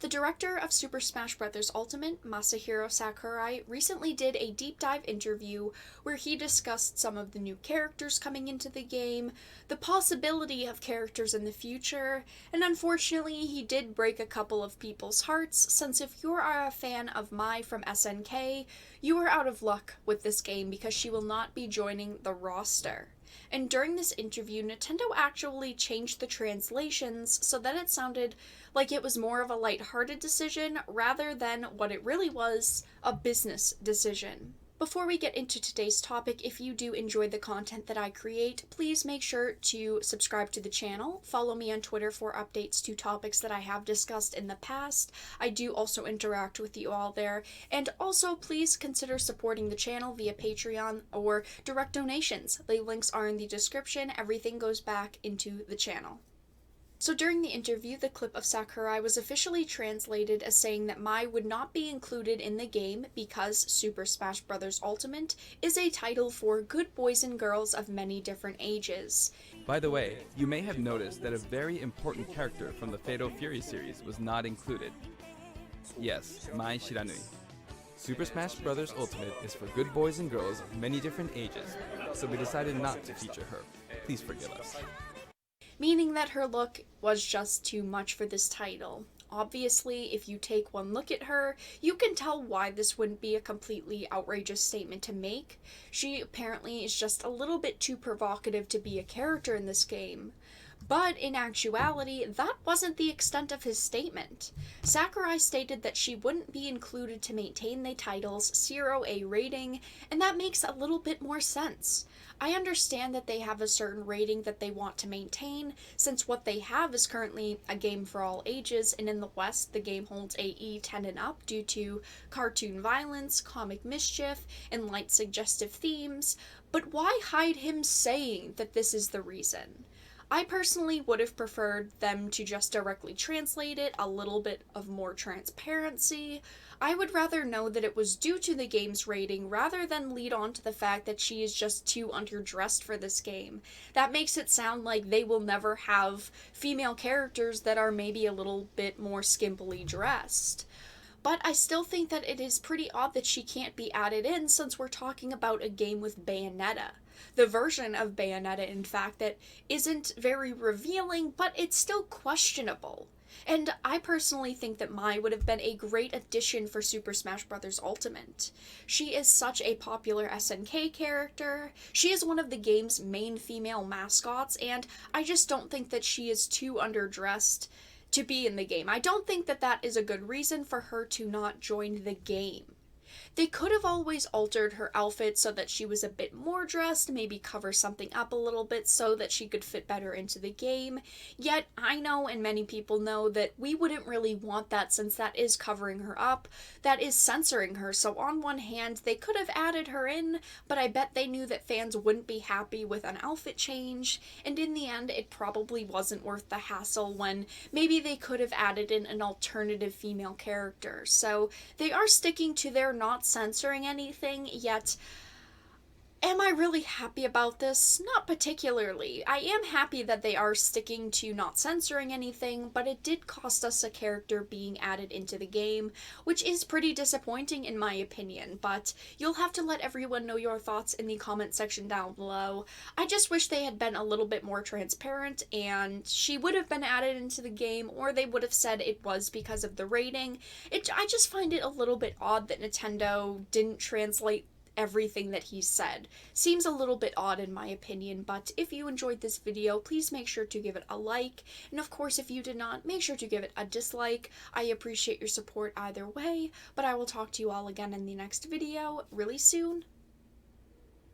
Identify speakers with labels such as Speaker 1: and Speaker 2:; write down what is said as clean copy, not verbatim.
Speaker 1: The director of Super Smash Bros. Ultimate, Masahiro Sakurai, recently did a deep dive interview where he discussed some of the new characters coming into the game, the possibility of characters in the future, and unfortunately he did break a couple of people's hearts, since if you are a fan of Mai from SNK, you are out of luck with this game because she will not be joining the roster. And during this interview, Nintendo actually changed the translations so that it sounded like it was more of a lighthearted decision rather than what it really was, a business decision. Before we get into today's topic, if you do enjoy the content that I create, please make sure to subscribe to the channel, follow me on Twitter for updates to topics that I have discussed in the past. I do also interact with you all there, and also please consider supporting the channel via Patreon or direct donations. The links are in the description. Everything goes back into the channel. So during the interview, the clip of Sakurai was officially translated as saying that Mai would not be included in the game because Super Smash Bros. Ultimate is a title for good boys and girls of many different ages.
Speaker 2: By the way, you may have noticed that a very important character from the Fatal Fury series was not included. Yes, Mai Shiranui. Super Smash Bros. Ultimate is for good boys and girls of many different ages, so we decided not to feature her. Please forgive us.
Speaker 1: Meaning that her look was just too much for this title. Obviously, if you take one look at her, you can tell why this wouldn't be a completely outrageous statement to make. She apparently is just a little bit too provocative to be a character in this game. But in actuality, that wasn't the extent of his statement. Sakurai stated that she wouldn't be included to maintain the title's 0A rating, and that makes a little bit more sense. I understand that they have a certain rating that they want to maintain, since what they have is currently a game for all ages, and in the West, the game holds AE 10 and up due to cartoon violence, comic mischief, and light suggestive themes, but why hide him saying that this is the reason? I personally would have preferred them to just directly translate it, a little bit of more transparency. I would rather know that it was due to the game's rating rather than lead on to the fact that she is just too underdressed for this game. That makes it sound like they will never have female characters that are maybe a little bit more skimpily dressed. But I still think that it is pretty odd that she can't be added in since we're talking about a game with Bayonetta. The version of Bayonetta, in fact, that isn't very revealing, but it's still questionable. And I personally think that Mai would have been a great addition for Super Smash Bros. Ultimate. She is such a popular SNK character, she is one of the game's main female mascots, and I just don't think that she is too underdressed to be in the game. I don't think that that is a good reason for her to not join the game. They could have always altered her outfit so that she was a bit more dressed, maybe cover something up a little bit so that she could fit better into the game. Yet, I know and many people know that we wouldn't really want that since that is covering her up, that is censoring her. So on one hand, they could have added her in, but I bet they knew that fans wouldn't be happy with an outfit change, and in the end, it probably wasn't worth the hassle when maybe they could have added in an alternative female character. So they are sticking to their not censoring anything, yet am I really happy about this? Not particularly. I am happy that they are sticking to not censoring anything, but it did cost us a character being added into the game, which is pretty disappointing in my opinion, but you'll have to let everyone know your thoughts in the comment section down below. I just wish they had been a little bit more transparent and she would have been added into the game, or they would have said it was because of the rating. I just find it a little bit odd that Nintendo didn't translate everything that he said. Seems a little bit odd in my opinion, but if you enjoyed this video, please make sure to give it a like, and of course if you did not, make sure to give it a dislike. I appreciate your support either way, but I will talk to you all again in the next video really soon.